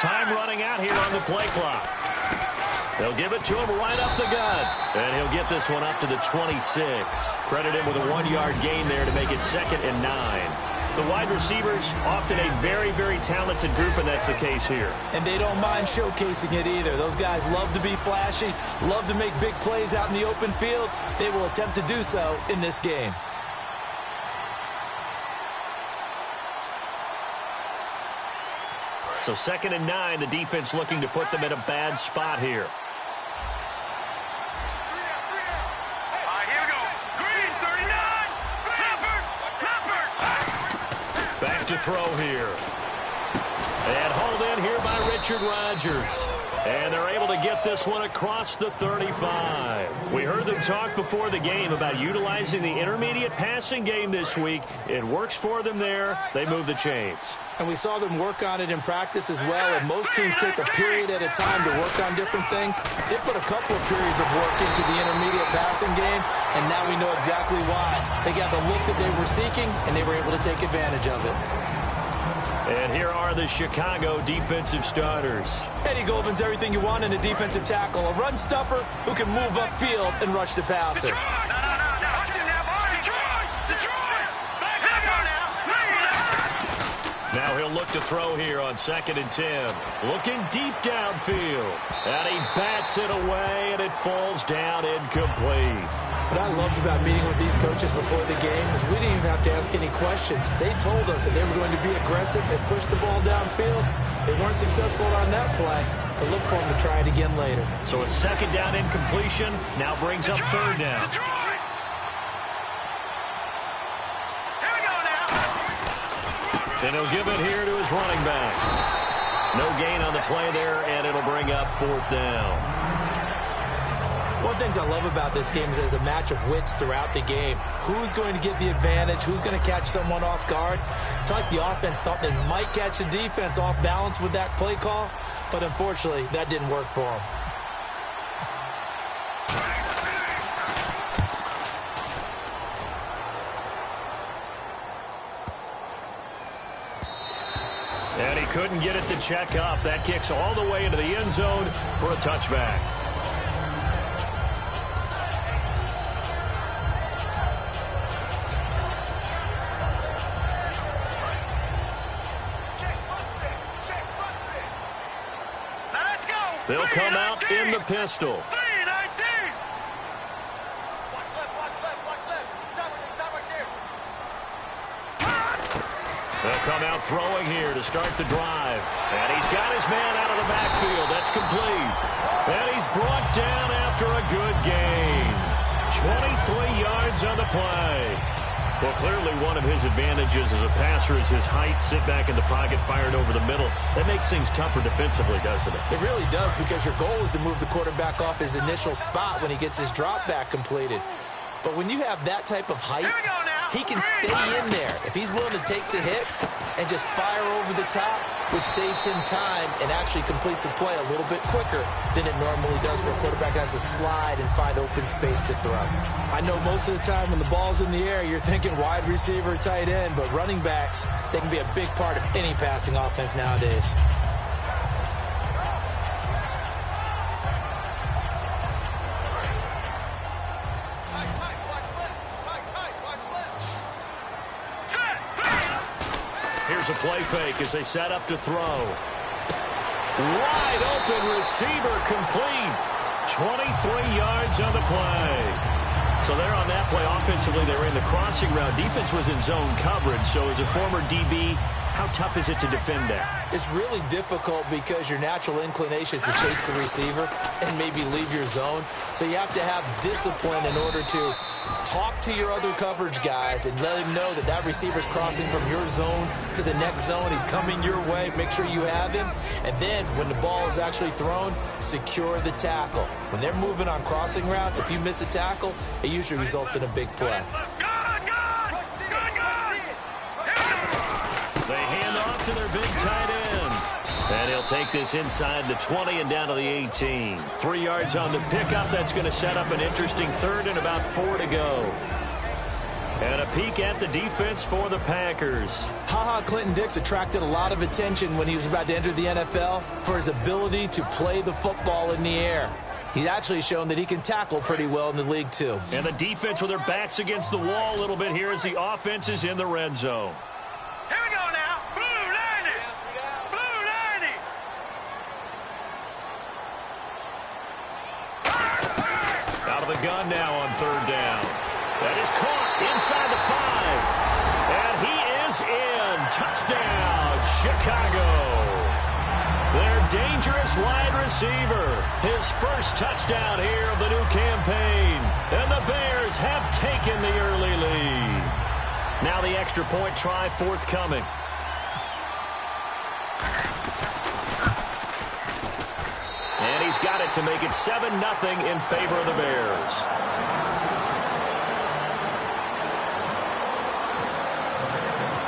Time running out here on the play clock. They'll give it to him right up the gut. And he'll get this one up to the 26. Credit him with a 1-yard gain there to make it 2nd and 9. The wide receivers, often a very, very talented group, and that's the case here. And they don't mind showcasing it either. Those guys love to be flashy, love to make big plays out in the open field. They will attempt to do so in this game. So 2nd and 9, the defense looking to put them in a bad spot here. Back to throw here. And hauled in here by Richard Rodgers. And they're able to get this one across the 35. We heard them talk before the game about utilizing the intermediate passing game this week. It works for them there. They move the chains. And we saw them work on it in practice as well. And most teams take a period at a time to work on different things. They put a couple of periods of work into the intermediate passing game, and now we know exactly why. They got the look that they were seeking, and they were able to take advantage of it. And here are the Chicago defensive starters. Eddie Goldman's everything you want in a defensive tackle. A run stuffer who can move upfield and rush the passer. Now he'll look to throw here on 2nd and 10. Looking deep downfield. And he bats it away, and it falls down incomplete. What I loved about meeting with these coaches before the game is we didn't even have to ask any questions. They told us that they were going to be aggressive and push the ball downfield. They weren't successful on that play, but look for them to try it again later. So a 2nd down incompletion now brings up 3rd down. And he'll give it here to his running back. No gain on the play there, and it'll bring up 4th down. One of the things I love about this game is there's a match of wits throughout the game. Who's going to get the advantage? Who's going to catch someone off guard? I feel like the offense thought they might catch the defense off balance with that play call, but unfortunately, that didn't work for them. And he couldn't get it to check up. That kicks all the way into the end zone for a touchback. They'll come out in the pistol. They'll come out throwing here to start the drive. And he's got his man out of the backfield. That's complete. And he's brought down after a good gain. 23 yards on the play. Well, clearly one of his advantages as a passer is his height. Sit back in the pocket, fired over the middle. That makes things tougher defensively, doesn't it? It really does, because your goal is to move the quarterback off his initial spot when he gets his drop back completed. But when you have that type of height, he can stay in there. If he's willing to take the hits and just fire over the top, which saves him time and actually completes a play a little bit quicker than it normally does for a quarterback that has to slide and find open space to throw. I know most of the time when the ball's in the air, you're thinking wide receiver, tight end, but running backs, they can be a big part of any passing offense nowadays. Here's a play fake as they set up to throw. Wide open receiver, complete. 23 yards on the play. So they're on that play. Offensively, they were in the crossing route. Defense was in zone coverage. So as a former DB, how tough is it to defend that? It's really difficult because your natural inclination is to chase the receiver and maybe leave your zone. So you have to have discipline in order to talk to your other coverage guys and let him know that that receiver's crossing from your zone to the next zone. He's coming your way. Make sure you have him. And then when the ball is actually thrown, secure the tackle. When they're moving on crossing routes, if you miss a tackle, it usually results in a big play. They hand off to their big tight end. And he'll take this inside the 20 and down to the 18. 3 yards on the pickup. That's going to set up an interesting third and about 4 to go. And a peek at the defense for the Packers. Clinton Dix attracted a lot of attention when he was about to enter the NFL for his ability to play the football in the air. He's actually shown that he can tackle pretty well in the league, too. And the defense with their backs against the wall a little bit here as the offense is in the red zone. Here we go now. Blue 90. Blue 90. Out of the gun now on third down. That is caught inside the 5. And he is in. Touchdown, Chicago. Their dangerous wide receiver. His first touchdown here of the new campaign. And the Bears have taken the early lead. Now the extra point try forthcoming. And he's got it to make it 7-0 in favor of the Bears.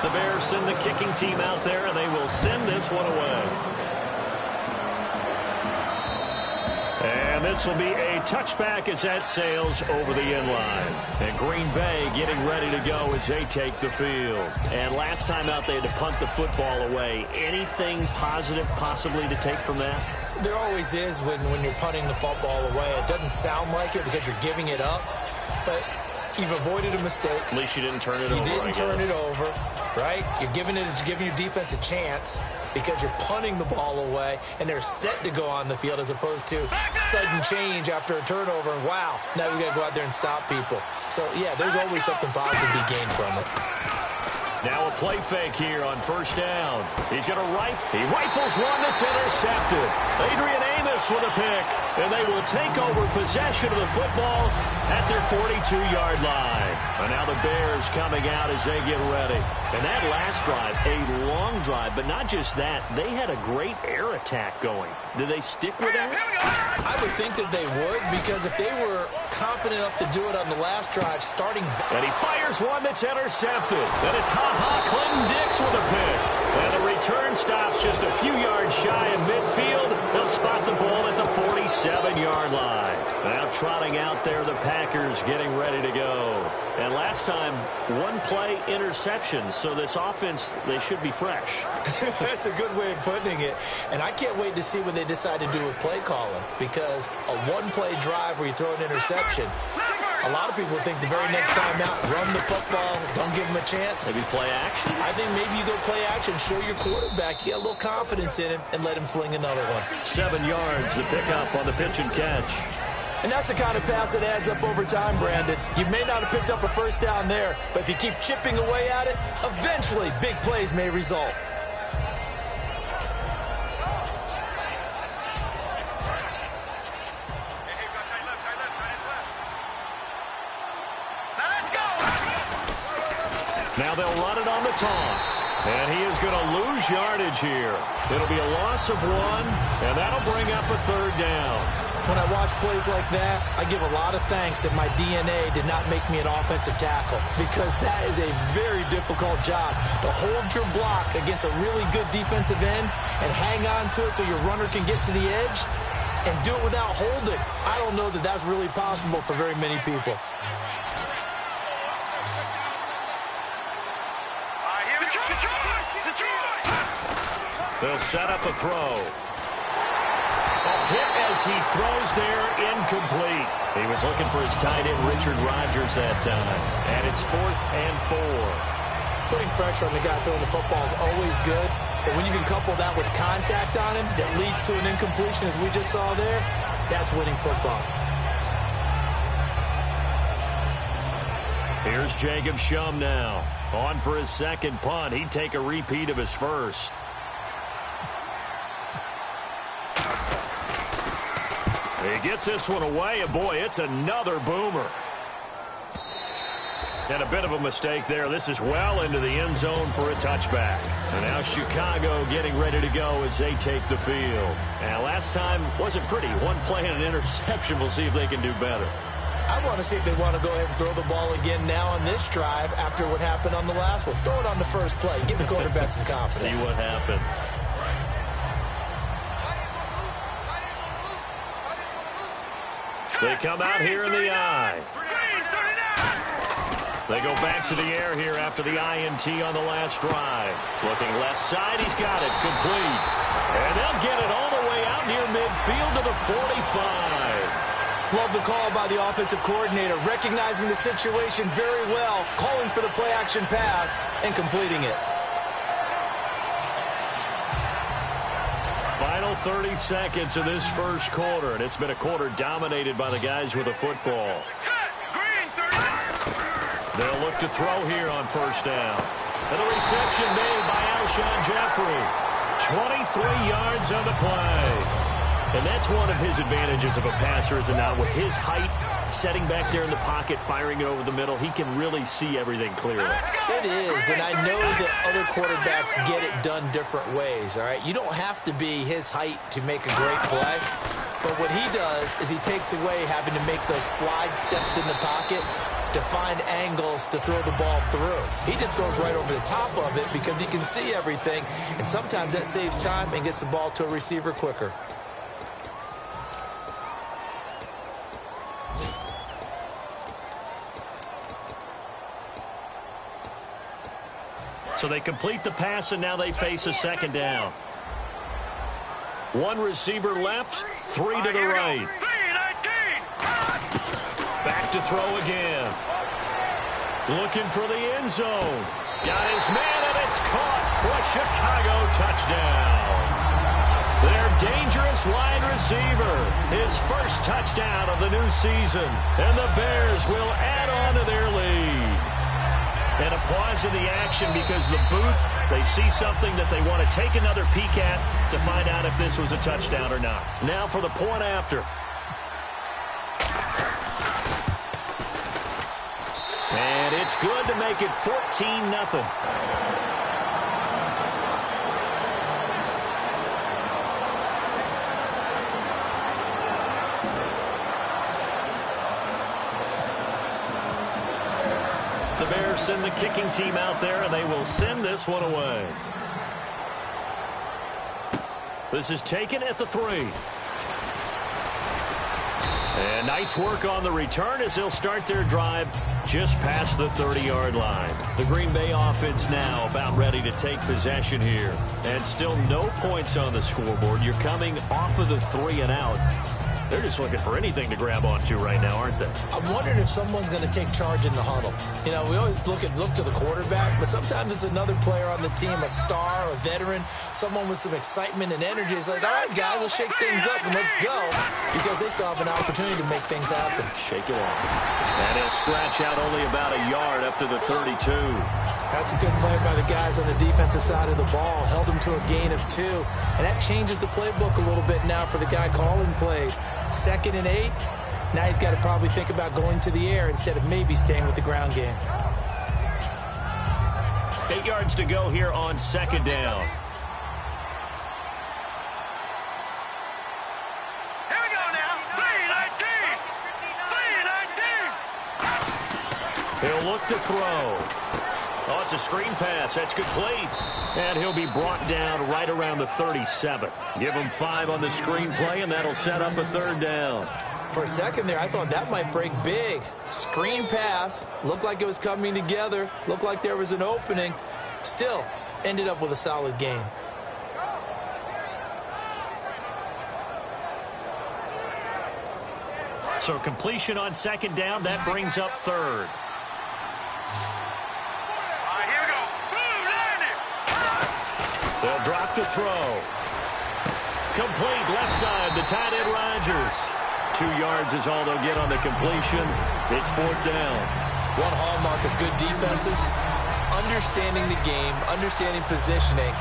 The Bears send the kicking team out there, and they will send this one away. And this will be a touchback as that sails over the end line. And Green Bay getting ready to go as they take the field. And last time out, they had to punt the football away. Anything positive possibly to take from that? There always is when you're punting the football away. It doesn't sound like it because you're giving it up, but you've avoided a mistake. At least you didn't turn it over. You didn't turn it over, right? You're giving your defense a chance because you're punting the ball away, and they're set to go on the field as opposed to sudden change after a turnover. And wow, now we got to go out there and stop people. So, yeah, there's always something positive to be gained from it. Now a play fake here on first down. He's going to he rifles one that's intercepted. Adrian Amos with a pick, and they will take over possession of the football at their 42-yard line. And now the Bears coming out as they get ready. And that last drive, a long drive, but not just that. They had a great air attack going. Did they stick with that? I would think that they would, because if they were competent enough to do it on the last drive, starting... And he fires one that's intercepted. And it's Clinton Dix with a pick. And the return stops just a few yards shy of midfield. They'll spot the ball at the 47-yard line. Now trotting out there, the Packers getting ready to go. And last time, one play interception. So this offense, they should be fresh. That's a good way of putting it. And I can't wait to see what they decide to do with play calling, because a one-play drive where you throw an interception, a lot of people think the very next time out, run the football, don't give them a chance. Maybe play action? I think maybe you go play action, show your quarterback, get a little confidence in him, and let him fling another one. 7 yards, the pickup on the pitch and catch. And that's the kind of pass that adds up over time, Brandon. You may not have picked up a first down there, but if you keep chipping away at it, eventually big plays may result. Now they'll run it on the toss. And he is going to lose yardage here. It'll be a loss of 1, and that'll bring up a third down. When I watch plays like that, I give a lot of thanks that my DNA did not make me an offensive tackle, because that is a very difficult job, to hold your block against a really good defensive end and hang on to it so your runner can get to the edge and do it without holding. I don't know that that's really possible for very many people. They'll set up a throw. A hit as he throws there, incomplete. He was looking for his tight end, Richard Rodgers, that time. And it's 4th and 4. Putting pressure on the guy throwing the football is always good, but when you can couple that with contact on him that leads to an incompletion, as we just saw there, that's winning football. Here's Jacob Shum now. On for his second punt. He'd take a repeat of his first. He gets this one away, and boy, it's another boomer. And a bit of a mistake there. This is well into the end zone for a touchback. And now Chicago getting ready to go as they take the field. And last time wasn't pretty. One play and an interception. We'll see if they can do better. I want to see if they want to go ahead and throw the ball again now on this drive after what happened on the last one. Throw it on the first play. Give the quarterback some confidence. See what happens. They come out here in the eye. They go back to the air here after the INT on the last drive. Looking left side, he's got it, complete. And they'll get it all the way out near midfield to the 45. Love the call by the offensive coordinator, recognizing the situation very well, calling for the play-action pass, and completing it. Final 30 seconds of this first quarter, and it's been a quarter dominated by the guys with the football. They'll look to throw here on first down. And the reception made by Alshon Jeffrey. 23 yards on the play. And that's one of his advantages of a passer, is it not? With his height, setting back there in the pocket, firing it over the middle, he can really see everything clearly. It is, and I know that other quarterbacks get it done different ways, all right? You don't have to be his height to make a great play. But what he does is he takes away having to make those slide steps in the pocket to find angles to throw the ball through. He just throws right over the top of it because he can see everything, and sometimes that saves time and gets the ball to a receiver quicker. So they complete the pass, and now they face a second down. One receiver left, three to the right. Back to throw again. Looking for the end zone. Got his man, and it's caught for a Chicago touchdown. Their dangerous wide receiver. His first touchdown of the new season. And the Bears will add on to their lead. And a pause in the action because the booth, they see something that they want to take another peek at to find out if this was a touchdown or not. Now for the point after. And it's good to make it 14-0. The Bears send the kicking team out there, and they will send this one away. This is taken at the 3. And nice work on the return as they'll start their drive just past the 30-yard line. The Green Bay offense now about ready to take possession here. And still no points on the scoreboard. You're coming off of the 3 and out. They're just looking for anything to grab onto right now, aren't they? I'm wondering if someone's going to take charge in the huddle. You know, we always look to the quarterback, but sometimes it's another player on the team, a star, a veteran, someone with some excitement and energy. It's like, all right, guys, let's shake things up and let's go, because they still have an opportunity to make things happen. Shake it off. And he'll scratch out only about a yard up to the 32. That's a good play by the guys on the defensive side of the ball. Held him to a gain of 2. And that changes the playbook a little bit now for the guy calling plays. 2nd and 8. Now he's got to probably think about going to the air instead of maybe staying with the ground game. 8 yards to go here on 2nd down. Here we go now. 3-19. 3-19. He'll look to throw. Oh, it's a screen pass. That's complete. And he'll be brought down right around the 37. Give him 5 on the screen play, and that'll set up a 3rd down. For a second there, I thought that might break big. Screen pass. Looked like it was coming together. Looked like there was an opening. Still, ended up with a solid game. So completion on 2nd down. That brings up 3rd. They'll drop to throw. Complete left side, the tight end Rodgers. 2 yards is all they'll get on the completion. It's 4th down. One hallmark of good defenses is understanding the game, understanding positioning,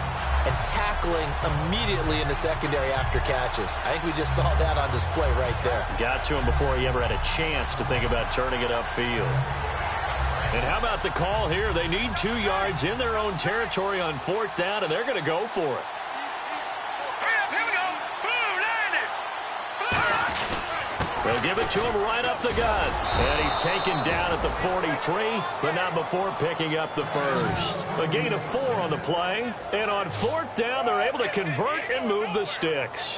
and tackling immediately in the secondary after catches. I think we just saw that on display right there. Got to him before he ever had a chance to think about turning it upfield. And how about the call here? They need 2 yards in their own territory on 4th down, and they're going to go for it. Here we go. Boom, landed. They'll give it to him right up the gut. And he's taken down at the 43, but not before picking up the first. A gain of 4 on the play. And on 4th down, they're able to convert and move the sticks.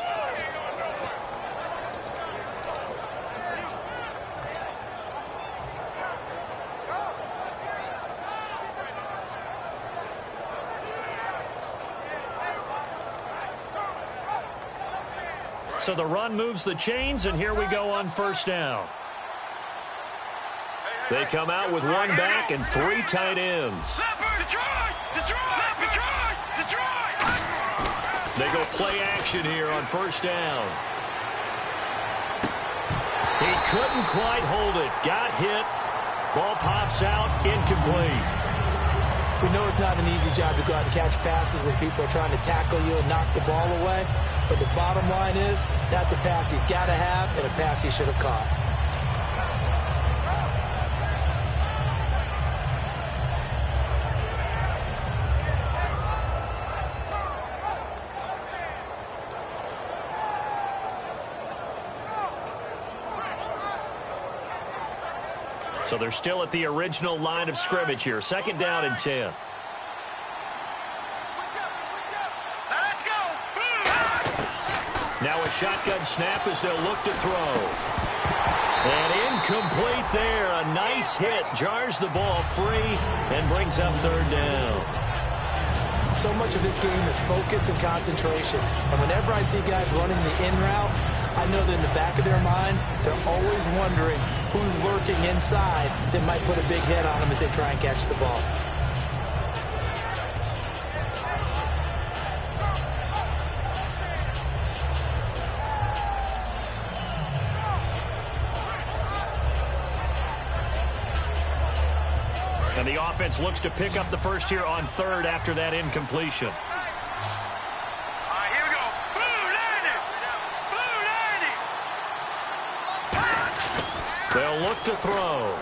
So the run moves the chains, and here we go on first down. They come out with one back and three tight ends. They go play action here on first down. He couldn't quite hold it. Got hit. Ball pops out, incomplete. We know it's not an easy job to go out and catch passes when people are trying to tackle you and knock the ball away. But the bottom line is, that's a pass he's got to have and a pass he should have caught. So they're still at the original line of scrimmage here. Second down and 10. Let's go. Now a shotgun snap as they'll look to throw. And incomplete there. A nice hit. Jars the ball free and brings up third down. So much of this game is focus and concentration. And whenever I see guys running the in route, I know that in the back of their mind, they're always wondering who's lurking inside that might put a big hit on them as they try and catch the ball. And the offense looks to pick up the first here on third after that incompletion. They'll look to throw.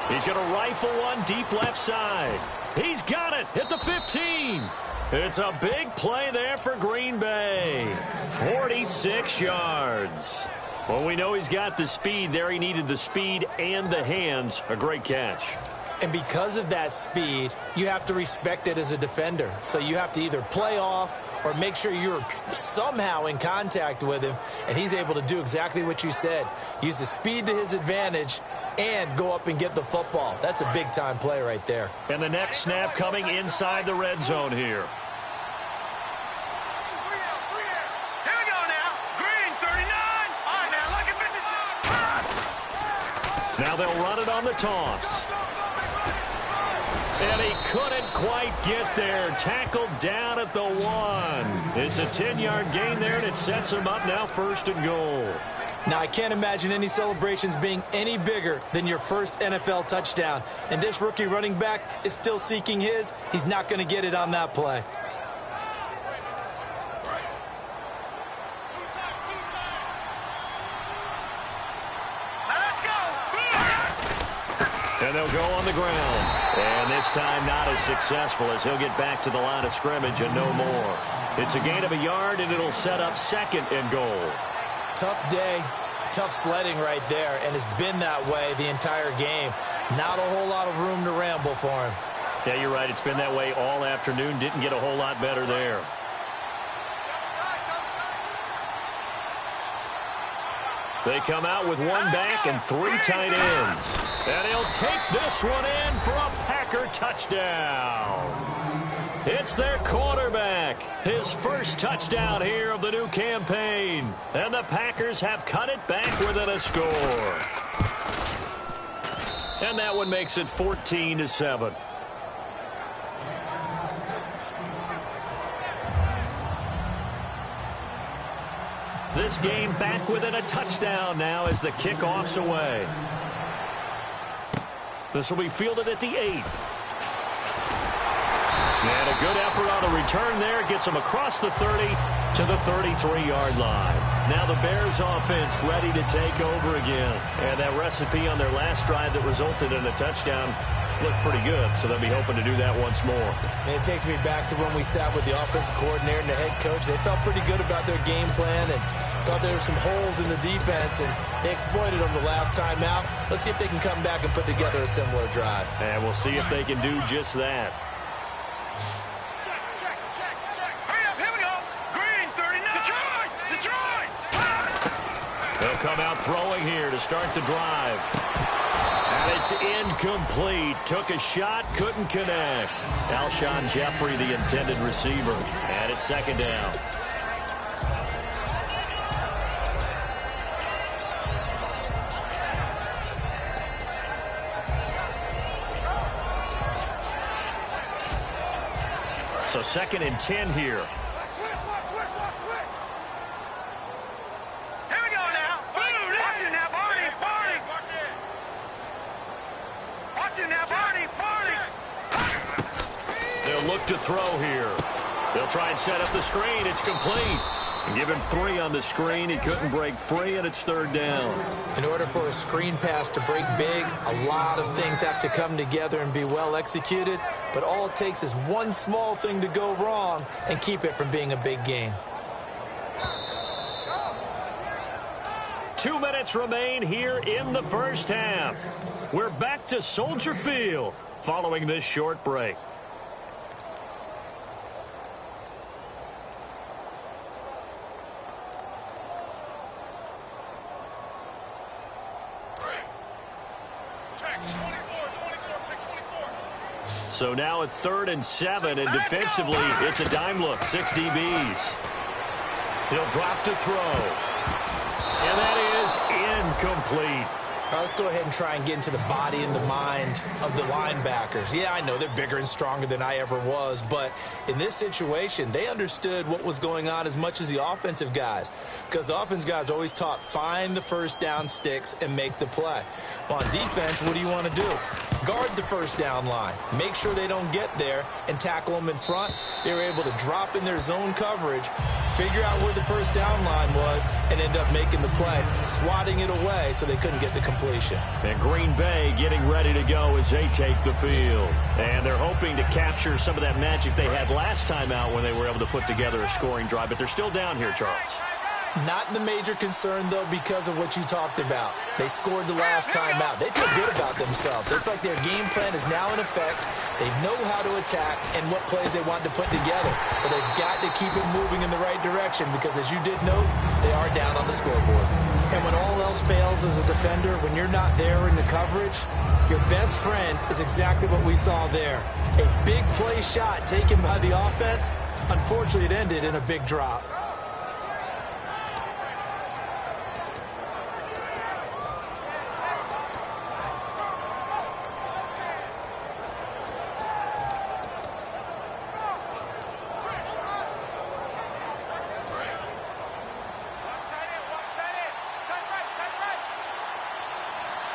He's going to rifle one deep left side. He's got it at the 15. It's a big play there for Green Bay. 46 yards. Well, we know he's got the speed there. He needed the speed and the hands. A great catch. And because of that speed, you have to respect it as a defender. So you have to either play off or make sure you're somehow in contact with him. And he's able to do exactly what you said. Use the speed to his advantage and go up and get the football. That's a big-time play right there. And the next snap coming inside the red zone here. Here we go now. Green, 39. All right, now, look at this. Now they'll run it on the toss. And he couldn't quite get there. Tackled down at the 1. It's a 10-yard gain there, and it sets him up now first and goal. Now, I can't imagine any celebrations being any bigger than your first NFL touchdown. And this rookie running back is still seeking his. He's not going to get it on that play. Let's go. And they'll go on the ground. And this time not as successful as he'll get back to the line of scrimmage and no more. It's a gain of a yard, and it'll set up second and goal. Tough day, tough sledding right there, and it's been that way the entire game. Not a whole lot of room to ramble for him. Yeah, you're right. It's been that way all afternoon. Didn't get a whole lot better there. They come out with one back and three tight ends. And he'll take this one in for a Packer touchdown. It's their quarterback. His first touchdown here of the new campaign. And the Packers have cut it back within a score. And that one makes it 14-7. This game back within a touchdown now as the kickoff's away. This will be fielded at the 8. And a good effort on the return there. Gets him across the 30 to the 33-yard line. Now the Bears offense ready to take over again. And that recipe on their last drive that resulted in a touchdown looked pretty good. So they'll be hoping to do that once more. And it takes me back to when we sat with the offensive coordinator and the head coach. They felt pretty good about their game plan and thought there were some holes in the defense, and they exploited them the last time out. Let's see if they can come back and put together a similar drive. And we'll see if they can do just that. Hurry up, here we go. Green, 39. Detroit. They'll come out throwing here to start the drive. And it's incomplete. Took a shot, couldn't connect. Alshon Jeffrey, the intended receiver. And it's second down. So 2nd and 10 here. Here we go now. Watch it now, Barney. Watch it now, Barney. They'll look to throw here. They'll try and set up the screen. It's complete. And give him 3 on the screen. He couldn't break free, and it's 3rd down. In order for a screen pass to break big, a lot of things have to come together and be well executed. But all it takes is one small thing to go wrong and keep it from being a big gain. 2 minutes remain here in the first half. We're back to Soldier Field following this short break. So now at 3rd and 7, and defensively, it's a dime look. 6 DBs. He'll drop to throw. And that is incomplete. Now let's go ahead and try and get into the body and the mind of the linebackers. Yeah, I know they're bigger and stronger than I ever was, but in this situation, they understood what was going on as much as the offensive guys, because the offensive guys always taught find the first down sticks and make the play. On defense, what do you want to do? Guard the first down line. Make sure they don't get there and tackle them in front. They were able to drop in their zone coverage, figure out where the first down line was, and end up making the play, swatting it away so they couldn't get the completion. And Green Bay getting ready to go as they take the field. And they're hoping to capture some of that magic they had last time out when they were able to put together a scoring drive. But they're still down here, Charles. Not the major concern, though, because of what you talked about. They scored the last time out. They feel good about themselves. They feel like their game plan is now in effect. They know how to attack and what plays they want to put together. But they've got to keep it moving in the right direction because, as you did note, they are down on the scoreboard. And when all else fails as a defender, when you're not there in the coverage, your best friend is exactly what we saw there. A big play shot taken by the offense. Unfortunately, it ended in a big drop.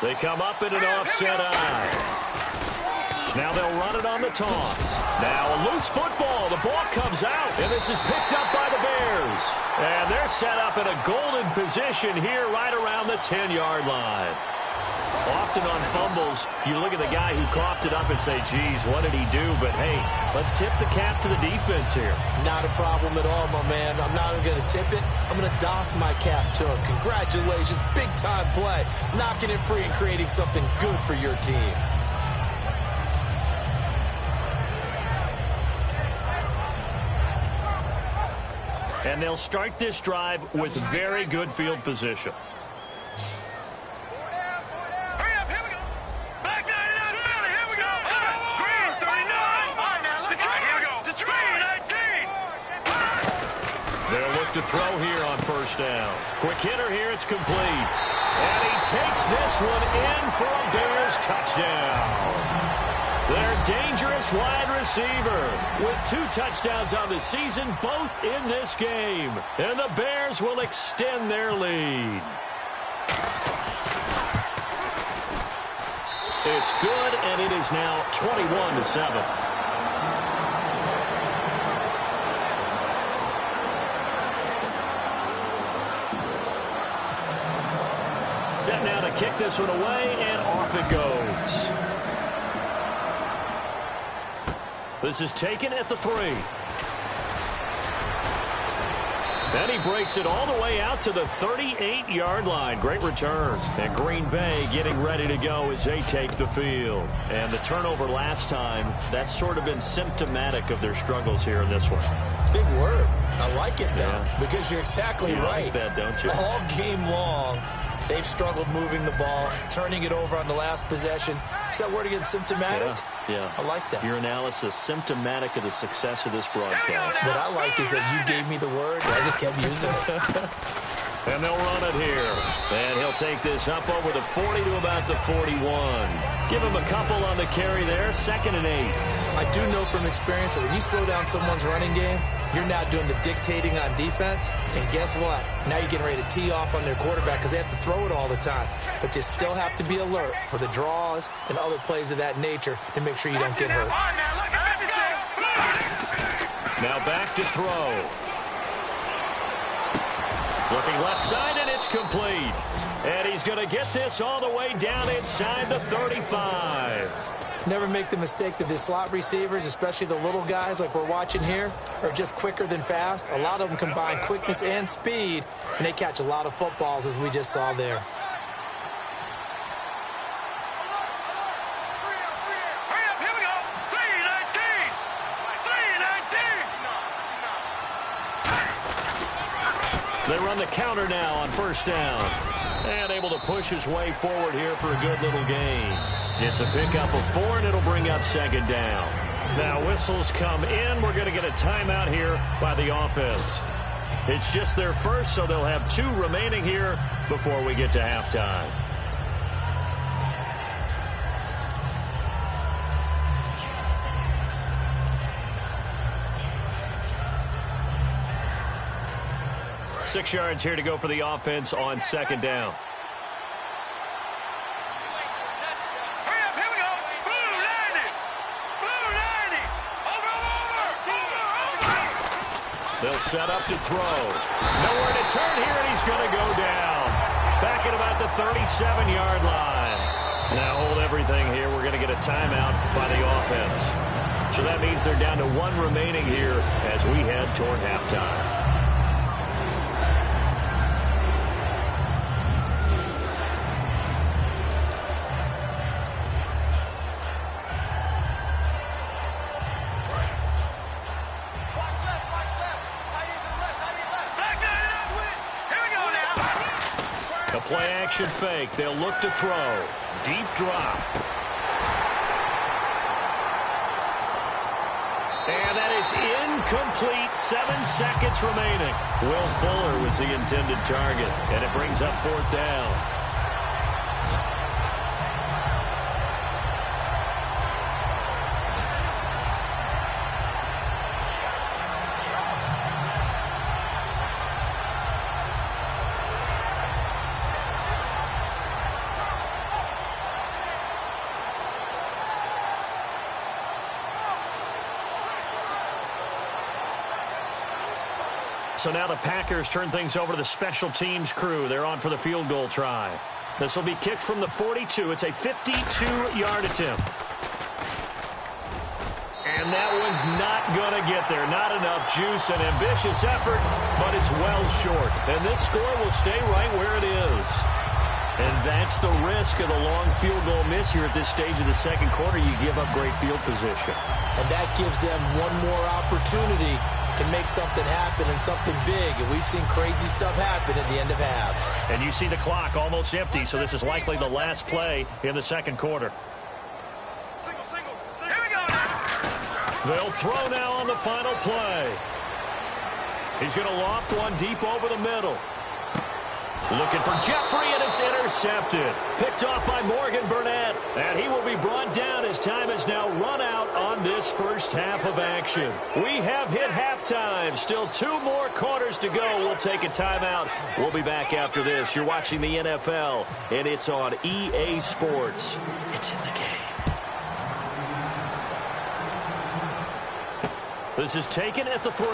They come up in an offset eye. Now they'll run it on the toss. Now a loose football. The ball comes out, and this is picked up by the Bears. And they're set up in a golden position here right around the 10-yard line. Often on fumbles, you look at the guy who coughed it up and say, geez, what did he do? But, hey, let's tip the cap to the defense here. Not a problem at all, my man. I'm not even going to tip it. I'm going to doff my cap to him. Congratulations. Big-time play. Knocking it free and creating something good for your team. And they'll start this drive with very good field position. To throw here on first down. Quick hitter here, it's complete. And he takes this one in for a Bears touchdown. Their dangerous wide receiver with 2 touchdowns on the season, both in this game. And the Bears will extend their lead. It's good, and it is now 21-7. Set now to kick this one away, and off it goes. This is taken at the 3. Then he breaks it all the way out to the 38-yard line. Great return. And Green Bay getting ready to go as they take the field. And the turnover last time, that's sort of been symptomatic of their struggles here in this one. Big word. I like it, though, because you're exactly right. Like that, don't you? All game long, they've struggled moving the ball, turning it over on the last possession. Is that word again, symptomatic? Yeah. I like that. Your analysis, symptomatic of the success of this broadcast. What I like is that you gave me the word, and I just kept using it. And they'll run it here. And he'll take this up over the 40 to about the 41. Give him a couple on the carry there. 2nd and 8. I do know from experience that when you slow down someone's running game, you're now doing the dictating on defense. And guess what? Now you're getting ready to tee off on their quarterback because they have to throw it all the time. But you still have to be alert for the draws and other plays of that nature to make sure you don't get hurt. Now back to throw. Looking left side, and it's complete. And he's going to get this all the way down inside the 35. Never make the mistake that the slot receivers, especially the little guys like we're watching here, are just quicker than fast. A lot of them combine quickness and speed, and they catch a lot of footballs, as we just saw there. They run the counter now on 1st down. And able to push his way forward here for a good little gain. It's a pickup of 4, and it'll bring up 2nd down. Now whistles come in. We're going to get a timeout here by the offense. It's just their first, so they'll have 2 remaining here before we get to halftime. Six yards here to go for the offense on 2nd down. Hurry up, here we go. Blue 90. Over. They'll set up to throw. Nowhere to turn here, and he's going to go down. Back at about the 37-yard line. Now hold everything here. We're going to get a timeout by the offense. So that means they're down to 1 remaining here as we head toward halftime. Play-action fake. They'll look to throw. Deep drop. And that is incomplete. 7 seconds remaining. Will Fuller was the intended target, and it brings up 4th down. So now the Packers turn things over to the special teams crew. They're on for the field goal try. This will be kicked from the 42. It's a 52-yard attempt. And that one's not going to get there. Not enough juice. An ambitious effort, but it's well short. And this score will stay right where it is. And that's the risk of the long field goal miss here at this stage of the 2nd quarter. You give up great field position. And that gives them one more opportunity to make something happen and something big. And we've seen crazy stuff happen at the end of halves. And you see the clock almost empty, so this is likely the last play in the 2nd quarter. Here we go now. They'll throw now on the final play. He's going to loft one deep over the middle. Looking for Jeffrey, and it's intercepted. Picked off by Morgan Burnett. And he will be brought down as time has now run out on this first half of action. We have hit halftime. Still 2 more quarters to go. We'll take a timeout. We'll be back after this. You're watching the NFL, and it's on EA Sports. It's in the game. This is taken at the 3.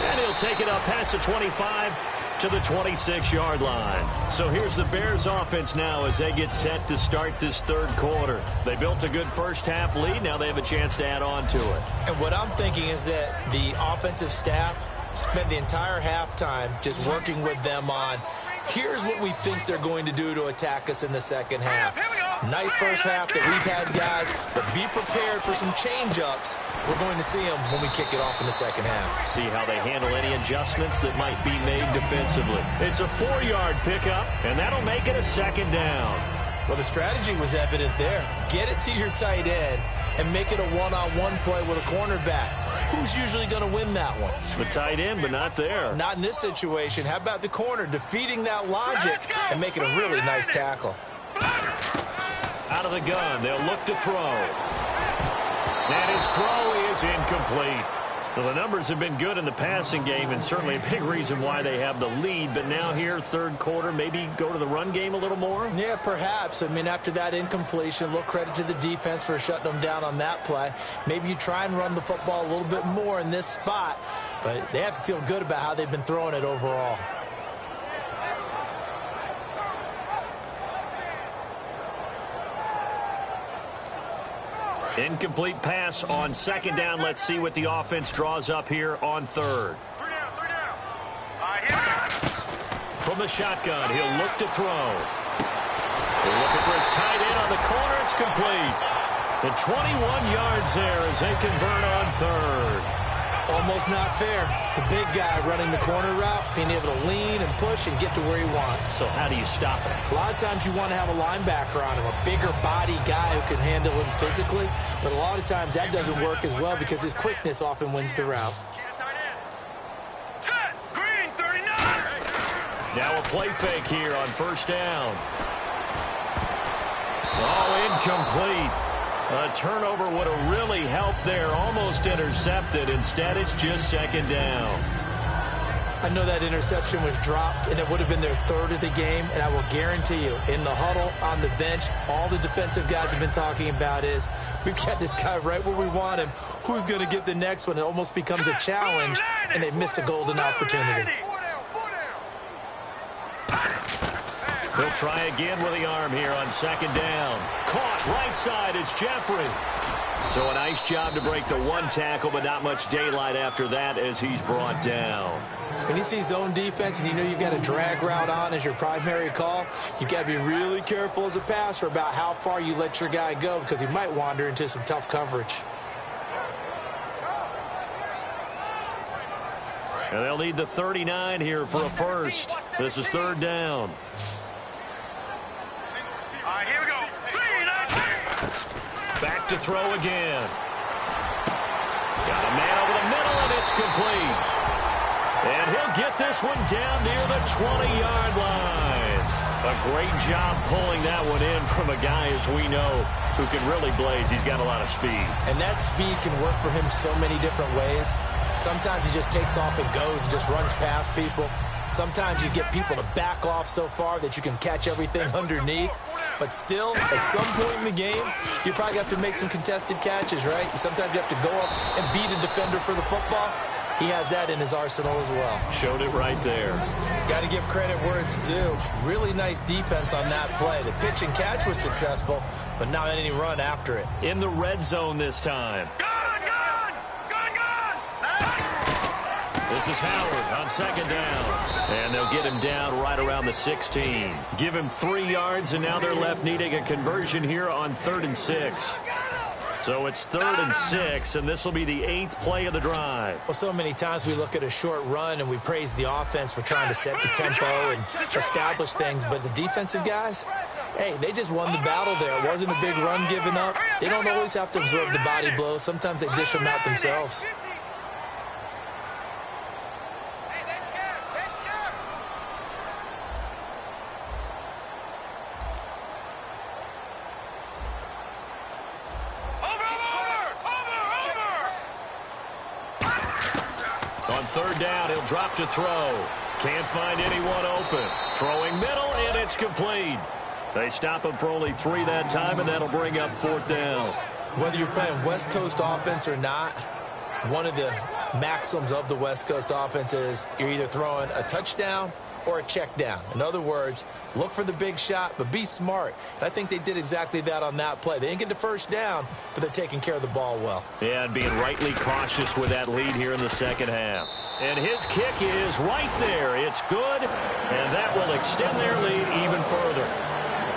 And he'll take it up past the 25 to the 26-yard line. So here's the Bears offense now as they get set to start this 3rd quarter. They built a good first half lead. Now they have a chance to add on to it. And what I'm thinking is that the offensive staff spent the entire halftime just working with them on, here's what we think they're going to do to attack us in the 2nd half. Nice first half that we've had, guys, but be prepared for some change-ups. We're going to see them when we kick it off in the 2nd half. See how they handle any adjustments that might be made defensively. It's a 4-yard pickup, and that'll make it a 2nd down. Well, the strategy was evident there. Get it to your tight end and make it a one-on-one play with a cornerback. who's usually going to win that one? The tight end, but not there. Not in this situation. How about the corner defeating that logic and making a really nice tackle? Out of the gun, they'll look to throw. And his throw is incomplete. Well, the numbers have been good in the passing game, and certainly a big reason why they have the lead. But now here, third quarter, maybe go to the run game a little more? Yeah, perhaps. I mean, after that incompletion, a little credit to the defense for shutting them down on that play. Maybe you try and run the football a little bit more in this spot, but they have to feel good about how they've been throwing it overall. Incomplete pass on second down. Let's see what the offense draws up here on third. 3 down, 3 down. All right, here we go. From the shotgun, he'll look to throw. They're looking for his tight end on the corner. It's complete. The 21 yards there as they convert on third. Almost not fair. The big guy running the corner route, being able to lean and push and get to where he wants. So how do you stop it? A lot of times you want to have a linebacker on him, a bigger body guy who can handle him physically. But a lot of times that doesn't work as well because his quickness often wins the route. Set. Green, 39. Now a play fake here on first down. Oh, incomplete. A turnover would have really helped there. Almost intercepted. Instead, it's just second down. I know that interception was dropped, and it would have been their third of the game. And I will guarantee you, in the huddle, on the bench, all the defensive guys have been talking about is, we've got this guy right where we want him. Who's going to get the next one? It almost becomes a challenge, and they missed a golden opportunity. He'll try again with the arm here on second down. Caught right side. It's Jeffrey. So a nice job to break the one tackle, but not much daylight after that as he's brought down. When you see zone defense and you know you've got a drag route on as your primary call, you've got to be really careful as a passer about how far you let your guy go because he might wander into some tough coverage. And they'll need the 39 here for a first. This is third down. All right, here we go. Back to throw again. Got a man over the middle, and it's complete. And he'll get this one down near the 20-yard line. A great job pulling that one in from a guy, as we know, who can really blaze. He's got a lot of speed. And that speed can work for him so many different ways. Sometimes he just takes off and goes and just runs past people. Sometimes you get people to back off so far that you can catch everything underneath. But still, at some point in the game, you probably have to make some contested catches, right? Sometimes you have to go up and beat a defender for the football. He has that in his arsenal as well. Showed it right there. Got to give credit where it's due. Really nice defense on that play. The pitch and catch was successful, but not any run after it. In the red zone this time. Gun! This is Howard on second down. And they'll get him down right around the 16. Give him 3 yards, and now they're left needing a conversion here on 3rd and 6. So it's 3rd and 6, and this will be the 8th play of the drive. Well, so many times we look at a short run and we praise the offense for trying to set the tempo and establish things, but the defensive guys, hey, they just won the battle there. It wasn't a big run given up. They don't always have to absorb the body blows. Sometimes they dish them out themselves. On 3rd down, he'll drop to throw. Can't find anyone open. Throwing middle, and it's complete. They stop him for only 3 that time, and that'll bring up 4th down. Whether you're playing West Coast offense or not, one of the maxims of the West Coast offense is you're either throwing a touchdown or a check down. In other words, look for the big shot, but be smart. And I think they did exactly that on that play. They didn't get the first down, but they're taking care of the ball well. Yeah, and being rightly cautious with that lead here in the second half. And his kick is right there. It's good, and that will extend their lead even further.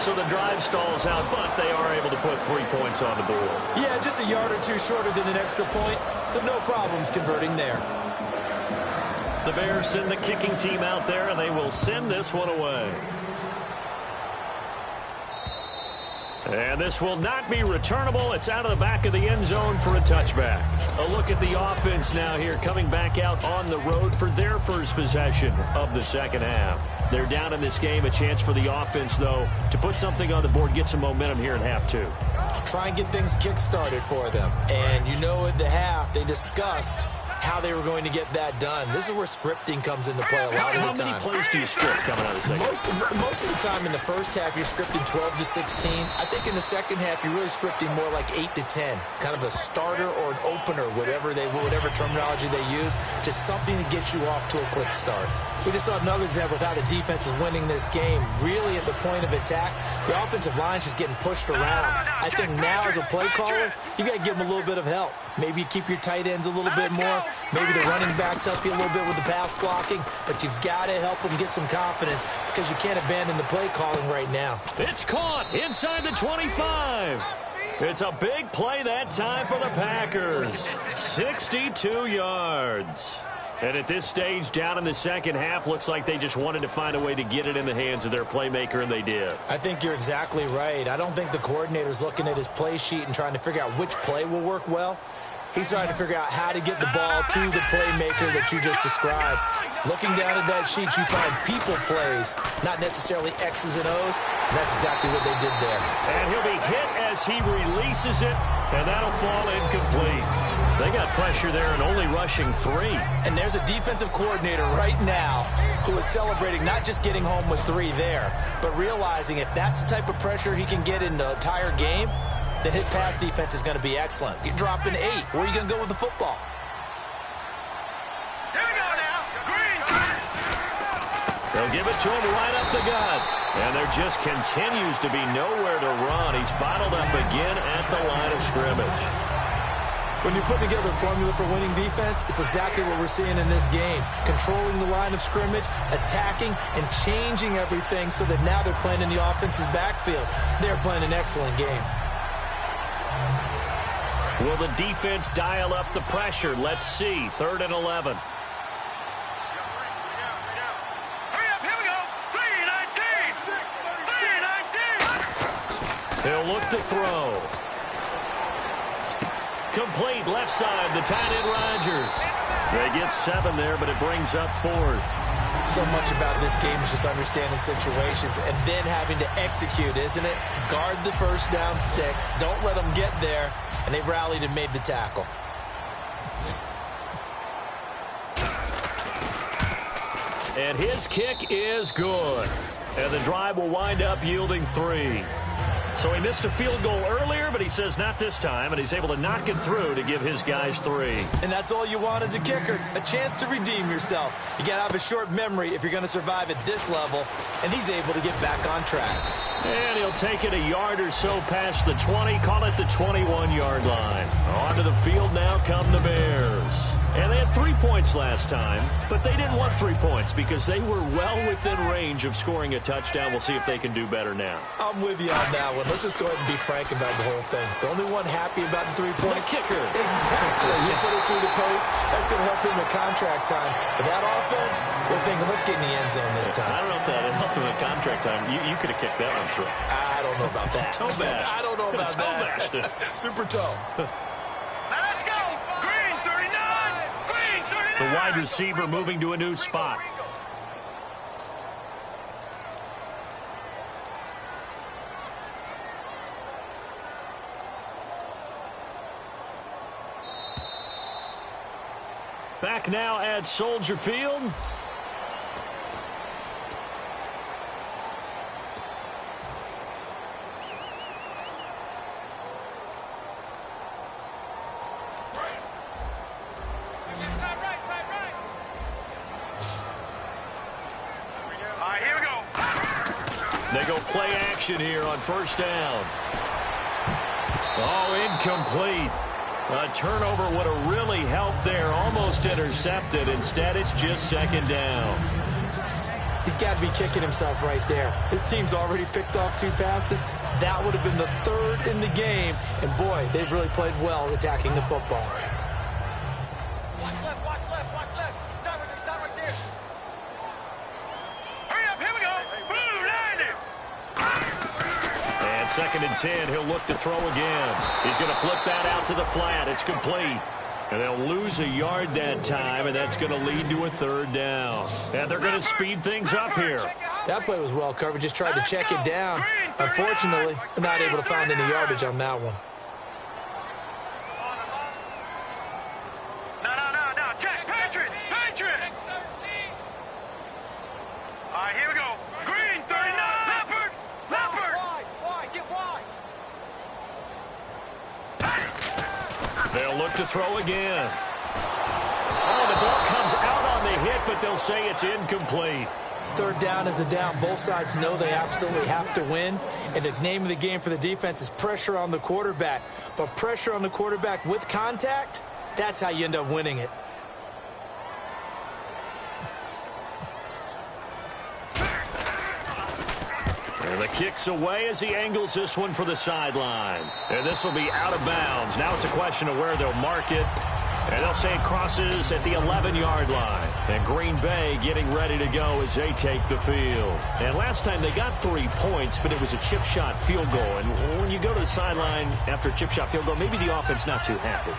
So the drive stalls out, but they are able to put 3 points on the board. Yeah, just a yard or two shorter than an extra point, so no problems converting there. The Bears send the kicking team out there, and they will send this one away. And this will not be returnable. It's out of the back of the end zone for a touchback. A look at the offense now here, coming back out on the road for their first possession of the second half. They're down in this game. A chance for the offense, though, to put something on the board, get some momentum here in half two. Try and get things kick-started for them. And you know at the half, they discussed how they were going to get that done. This is where scripting comes into play a lot of the time. How many plays do you script coming out of the second? Most of the time in the first half, you're scripting 12 to 16. I think in the second half, you're really scripting more like 8 to 10. Kind of a starter or an opener, whatever terminology they use. Just something to get you off to a quick start. We just saw another example of how the defense is winning this game. Really at the point of attack, the offensive line is just getting pushed around. I think now as a play caller, you got to give them a little bit of help. Maybe you keep your tight ends a little bit more. Maybe the running backs help you a little bit with the pass blocking. But you've got to help them get some confidence because you can't abandon the play calling right now. It's caught inside the 25. It's a big play that time for the Packers. 62 yards. And at this stage, down in the second half, looks like they just wanted to find a way to get it in the hands of their playmaker, and they did. I think you're exactly right. I don't think the coordinator's looking at his play sheet and trying to figure out which play will work well. He's trying to figure out how to get the ball to the playmaker that you just described. Looking down at that sheet, you find people plays, not necessarily X's and O's, and that's exactly what they did there. And he'll be hit as he releases it, and that'll fall incomplete. They got pressure there and only rushing 3. And there's a defensive coordinator right now who is celebrating not just getting home with 3 there, but realizing if that's the type of pressure he can get in the entire game, then his pass defense is going to be excellent. You're dropping 8. Where are you going to go with the football? Here we go now. Green. They'll give it to him right up the gut. And there just continues to be nowhere to run. He's bottled up again at the line of scrimmage. When you're putting together a formula for winning defense, it's exactly what we're seeing in this game. Controlling the line of scrimmage, attacking, and changing everything so that now they're playing in the offense's backfield. They're playing an excellent game. Will the defense dial up the pressure? Let's see. 3rd and 11. Hurry up, here we go. 3-19. 3-19. He'll look to throw. Complete left side, the tight end Rodgers. They get 7 there, but it brings up 4th. So much about this game is just understanding situations and then having to execute, isn't it? Guard the first down sticks. Don't let them get there. And they rallied and made the tackle. And his kick is good. And the drive will wind up yielding 3. So he missed a field goal earlier, but he says not this time, and he's able to knock it through to give his guys 3. And that's all you want as a kicker, a chance to redeem yourself. You got to have a short memory if you're going to survive at this level, and he's able to get back on track. And he'll take it a yard or so past the 20, call it the 21-yard line. Onto the field now come the Bears. And they had 3 points last time, but they didn't want 3 points because they were well within range of scoring a touchdown. We'll see if they can do better now. I'm with you on that one. Let's just go ahead and be frank about the whole thing. The only one happy about the 3-point kicker. Exactly. You put it through the post. That's going to help him at contract time. But that offense, they're thinking, let's get in the end zone this time. I don't know if that helped him at contract time. You could have kicked that one through. I don't know about that. Toe bash. I don't know about that. Super toe. Now let's go. Green 39. Green 39. The wide receiver moving to a new spot. Back now at Soldier Field. They go play action here on first down. Oh, incomplete. A turnover would have really helped there. Almost intercepted. Instead, it's just second down. He's got to be kicking himself right there. His team's already picked off 2 passes. That would have been the 3rd in the game. And, boy, they've really played well attacking the football. Watch left, watch left, watch left. Stop right there. Hurry up, here we go. Blue 90. And 2nd and 10, he'll look to throw again. He's going to flip that out to the flat. It's complete. And they'll lose a yard that time, and that's going to lead to a 3rd down. And they're going to speed things up here. That play was well covered. Just tried to check it down. Unfortunately, they're not able to find any yardage on that one. No. Check. Patriot. All right, here we go. Green, 39. Leopard. Wide. Get wide. They'll look to throw again. Oh, the ball comes out on the hit, but they'll say it's incomplete. 3rd down is the down. Both sides know they absolutely have to win. And the name of the game for the defense is pressure on the quarterback. But pressure on the quarterback with contact, that's how you end up winning it. And the kick's away as he angles this one for the sideline. And this will be out of bounds. Now it's a question of where they'll mark it. And they'll say it crosses at the 11-yard line. And Green Bay getting ready to go as they take the field. And last time they got 3 points, but it was a chip shot field goal. And when you go to the sideline after a chip shot field goal, maybe the offense not too happy.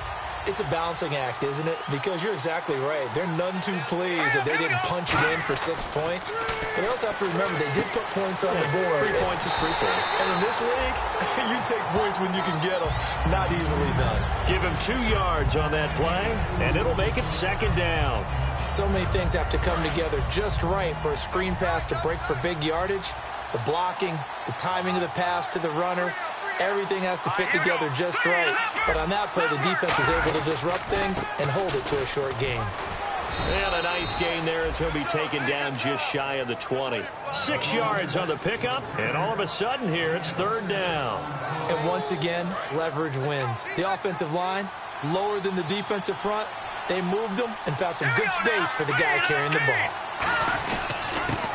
It's a balancing act, isn't it? Because you're exactly right. They're none too pleased that they didn't punch it in for 6 points. But they also have to remember they did put points on the board. 3 points is 3 points. And in this league, you take points when you can get them. Not easily done. Give him 2 yards on that play, and it'll make it 2nd down. So many things have to come together just right for a screen pass to break for big yardage. The blocking, the timing of the pass to the runner. Everything has to fit together just right. But on that play, the defense was able to disrupt things and hold it to a short gain. And a nice gain there as he'll be taken down just shy of the 20. 6 yards on the pickup, and all of a sudden here it's 3rd down. And once again, leverage wins. The offensive line, lower than the defensive front. They moved them and found some good space for the guy carrying the ball.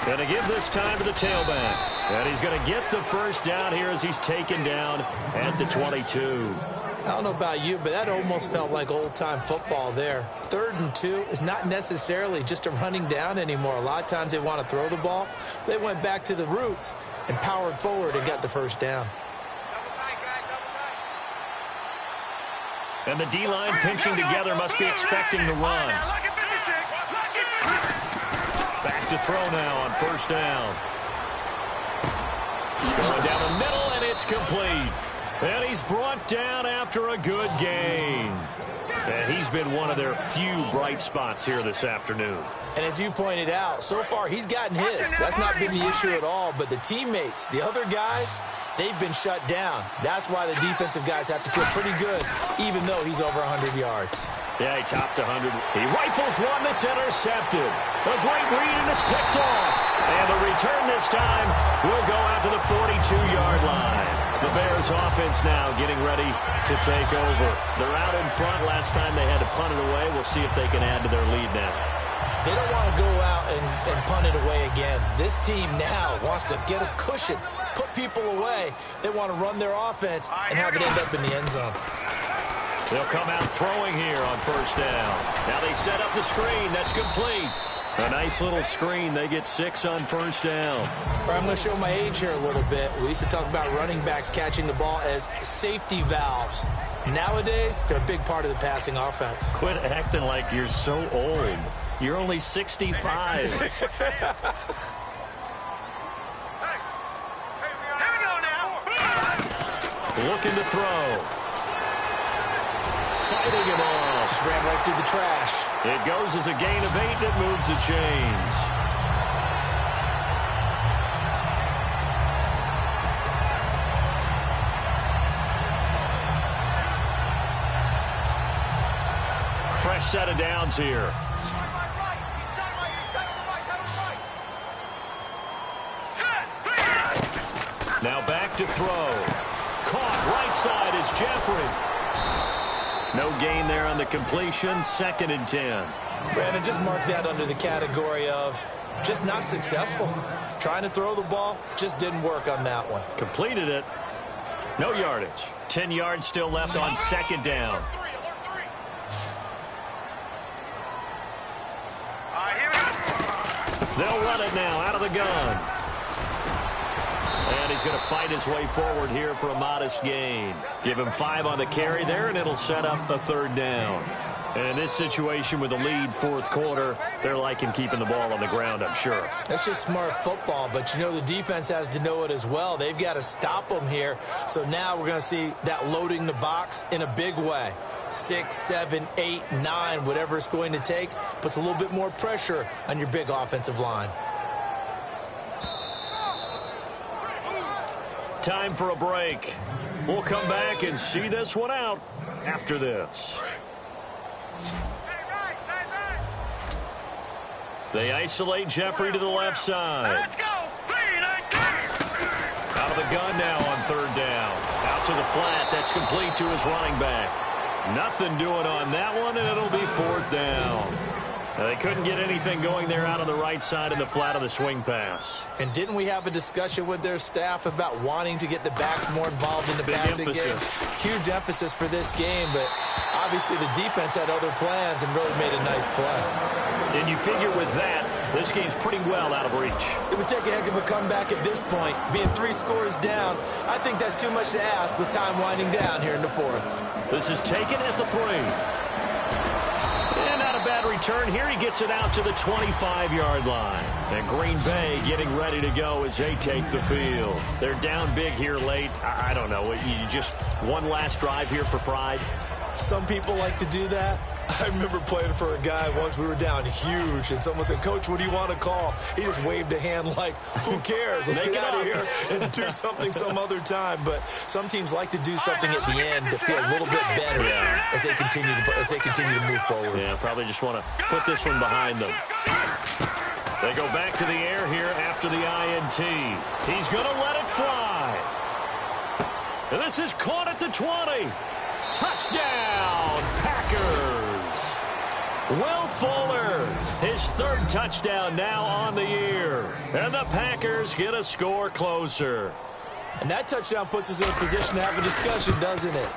Going to give this time to the tailback. And he's going to get the 1st down here as he's taken down at the 22. I don't know about you, but that almost felt like old-time football there. 3rd and 2 is not necessarily just a running down anymore. A lot of times they want to throw the ball. They went back to the roots and powered forward and got the 1st down. And the D-line pinching together must be expecting the run. Back to throw now on 1st down. Going down the middle, and it's complete. And he's brought down after a good gain. And he's been one of their few bright spots here this afternoon. And as you pointed out, so far he's gotten his. That's not been the issue at all. But the teammates, the other guys, they've been shut down. That's why the defensive guys have to feel pretty good, even though he's over 100 yards. Yeah, he topped 100. He rifles one that's intercepted. A great read, and it's picked off. And the return this time will go out to the 42-yard line. The Bears offense now getting ready to take over. They're out in front. Last time they had to punt it away. We'll see if they can add to their lead now. They don't want to go out and punt it away again. This team now wants to get a cushion, put people away. They want to run their offense and have it end up in the end zone. They'll come out throwing here on 1st down. Now they set up the screen. That's complete. A nice little screen. They get 6 on 1st down. I'm going to show my age here a little bit. We used to talk about running backs catching the ball as safety valves. Nowadays, they're a big part of the passing offense. Quit acting like you're so old. You're only 65. Looking to throw. Fighting him off. Just ran right through the trash. It goes as a gain of 8, and it moves the chains. Fresh set of downs here. Now back to throw. Caught right side is Jeffrey. No gain there on the completion. 2nd and 10. Brandon, just mark that under the category of just not successful. Trying to throw the ball, just didn't work on that one. Completed it. No yardage. 10 yards still left on 2nd down. They'll run it now out of the gun. And he's going to fight his way forward here for a modest gain. Give him 5 on the carry there, and it'll set up a third down. And in this situation with the lead fourth quarter, they're liking keeping the ball on the ground, I'm sure. That's just smart football, but you know the defense has to know it as well. They've got to stop them here. So now we're going to see that loading the box in a big way. 6, 7, 8, 9, whatever it's going to take, puts a little bit more pressure on your big offensive line. Time for a break. We'll come back and see this one out after this. They isolate Jeffrey to the left side. Let's go. Out of the gun now on third down. Out to the flat. That's complete to his running back. Nothing doing on that one, and it'll be fourth down. They couldn't get anything going there out on the right side of the flat of the swing pass. And didn't we have a discussion with their staff about wanting to get the backs more involved in the passing game? Huge emphasis for this game, but obviously the defense had other plans and really made a nice play. And you figure with that, this game's pretty well out of reach. It would take a heck of a comeback at this point. Being 3 scores down, I think that's too much to ask with time winding down here in the fourth. This is taken at the 3. And not a bad return here. He gets it out to the 25-yard line. And Green Bay getting ready to go as they take the field. They're down big here late. I don't know. You just one last drive here for pride? Some people like to do that. I remember playing for a guy once. We were down huge, and someone said, "Coach, what do you want to call?" He just waved a hand like, who cares? Let's get out of here and do something some other time. But some teams like to do something at the end to feel a little bit better as they continue to move forward. Yeah, probably just want to put this one behind them. They go back to the air here after the INT. He's going to let it fly. And this is caught at the 20. Touchdown, Packers. Will Fuller, his 3rd touchdown now on the year. And the Packers get a score closer. And that touchdown puts us in a position to have a discussion, doesn't it?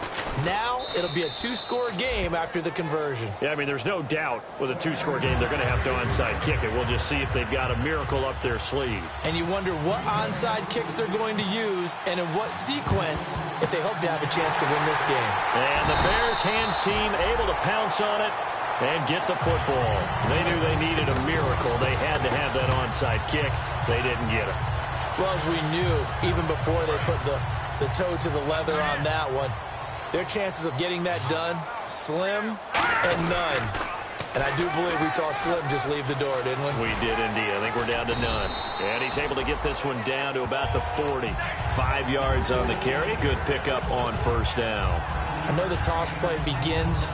Now it'll be a 2-score game after the conversion. Yeah, I mean, there's no doubt with a 2-score game they're going to have to onside kick it. We'll just see if they've got a miracle up their sleeve. And you wonder what onside kicks they're going to use and in what sequence if they hope to have a chance to win this game. And the Bears hands team able to pounce on it and get the football. They knew they needed a miracle. They had to have that onside kick. They didn't get it. Well, as we knew, even before they put the toe to the leather on that one, their chances of getting that done, slim and none. And I do believe we saw Slim just leave the door, didn't we? We did indeed. I think we're down to none. And he's able to get this one down to about the 40. 5 yards on the carry. Good pickup on first down. I know the toss play begins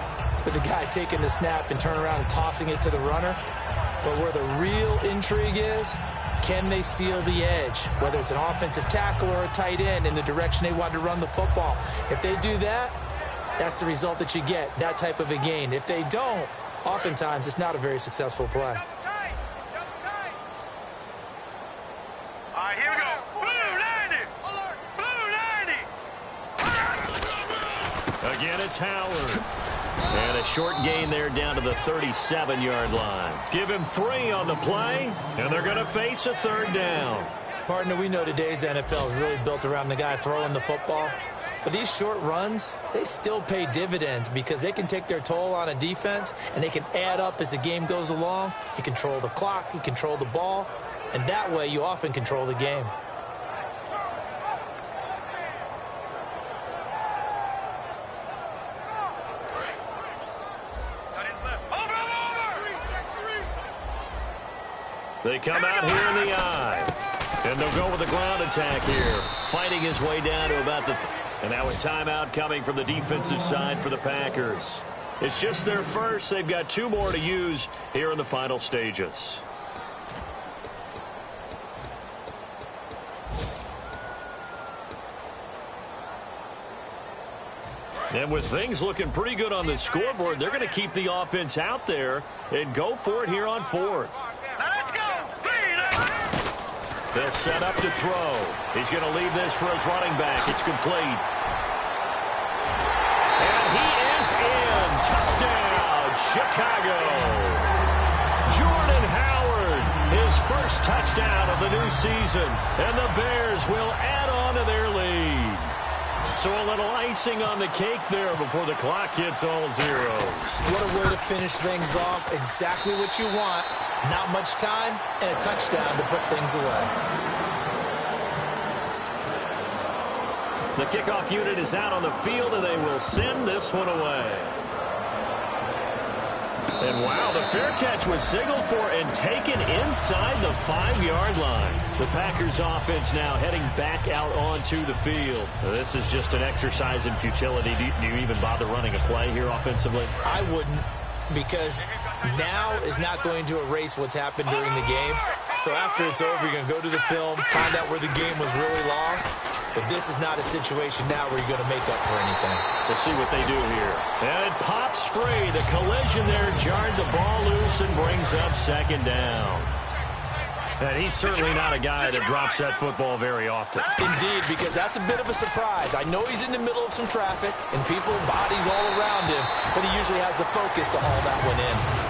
with the guy taking the snap and turning around and tossing it to the runner. But where the real intrigue is, can they seal the edge, whether it's an offensive tackle or a tight end, in the direction they want to run the football? If they do that, that's the result that you get, that type of a gain. If they don't, oftentimes it's not a very successful play. All right, here we go. Blue 90. Blue 90. Again, it's Howard. And a short gain there down to the 37-yard line. Give him 3 on the play, and they're going to face a third down. Partner, we know today's NFL is really built around the guy throwing the football. But these short runs, they still pay dividends because they can take their toll on a defense, and they can add up as the game goes along. You control the clock, you control the ball, and that way you often control the game. They come out here in the eye. And they'll go with the ground attack here. Fighting his way down to about the... And now a timeout coming from the defensive side for the Packers. It's just their first. They've got 2 more to use here in the final stages. And with things looking pretty good on the scoreboard, they're going to keep the offense out there and go for it here on 4th. Let's go. They'll set up to throw. He's going to leave this for his running back. It's complete. And he is in. Touchdown, Chicago. Jordan Howard, his first touchdown down of the new season, and the Bears will add on to their lead. So a little icing on the cake there before the clock hits all zeros. What a way to finish things off. Exactly what you want. Not much time and a touchdown to put things away. The kickoff unit is out on the field, and they will send this one away. And wow, the fair catch was signaled for and taken inside the 5-yard line. The Packers offense now heading back out onto the field. This is just an exercise in futility. Do you even bother running a play here offensively? I wouldn't, because now is not going to erase what's happened during the game. So after it's over, you're going to go to the film, find out where the game was really lost. But this is not a situation now where you're going to make up for anything. We'll see what they do here. And it pops free. The collision there jarred the ball loose and brings up second down. And he's certainly not a guy that drops that football very often. Indeed, because that's a bit of a surprise. I know he's in the middle of some traffic and people, bodies all around him, but he usually has the focus to haul that one in.